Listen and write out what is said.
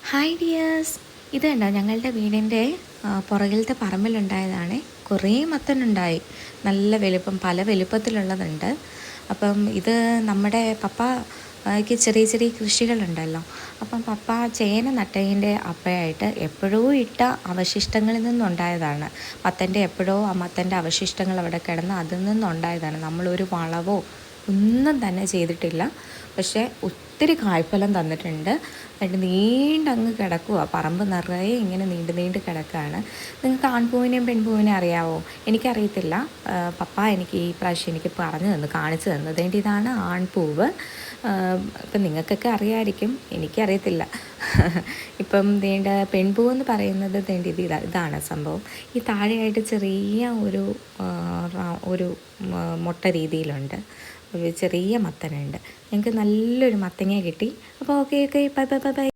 Hi dears, ഇത് കണ്ടോ ഞങ്ങളുടെ വീടിൻ്റെ പുറകിലത്തെ പറമ്പിലുണ്ടായതാണ്. കുറേ മത്തനുണ്ടായി, നല്ല വലുപ്പം, പല വലുപ്പത്തിലുള്ളതുണ്ട്. അപ്പം ഇത് നമ്മുടെ പപ്പയ്ക്ക് ചെറിയ ചെറിയ കൃഷികളുണ്ടല്ലോ. അപ്പം പപ്പ ചേന നട്ടതിൻ്റെ അപ്പയായിട്ട് എപ്പോഴോ ഇട്ട അവശിഷ്ടങ്ങളിൽ നിന്നുണ്ടായതാണ്. മത്തൻ്റെ എപ്പോഴോ ആ മത്തൻ്റെ അവശിഷ്ടങ്ങൾ അവിടെ കിടന്ന് അതിൽ നിന്നുണ്ടായതാണ്. നമ്മളൊരു വളവോ ഒന്നും തന്നെ ചെയ്തിട്ടില്ല. പക്ഷേ ഒത്തിരി കായ്ഫലം തന്നിട്ടുണ്ട്. എന്നിട്ട് നീണ്ടങ്ങ് കിടക്കുക, പറമ്പ് നിറയെ ഇങ്ങനെ നീണ്ട് കിടക്കുകയാണ്. നിങ്ങൾക്ക് ആൺപൂവിനെയും പെൺപൂവിനെയും അറിയാവോ? എനിക്കറിയത്തില്ല. പപ്പ എനിക്ക് ഈ പ്രാവശ്യം എനിക്ക് പറഞ്ഞു തന്നു, കാണിച്ചു തന്നു. അതുകൊണ്ട് ഇതാണ് ആൺപൂവ്. ഇപ്പം നിങ്ങൾക്കൊക്കെ അറിയാമായിരിക്കും, എനിക്കറിയത്തില്ല. ഇപ്പം വേണ്ട പെൺപൂവെന്ന് പറയുന്നത് ഇതാണ് സംഭവം. ഈ താഴെയായിട്ട് ചെറിയ ഒരു മുട്ട രീതിയിലുണ്ട്, ഒരു ചെറിയ മത്തനുണ്ട്. ഞങ്ങൾക്ക് നല്ലൊരു മത്തങ്ങ കിട്ടി. അപ്പോൾ okay, bye bye bye bye.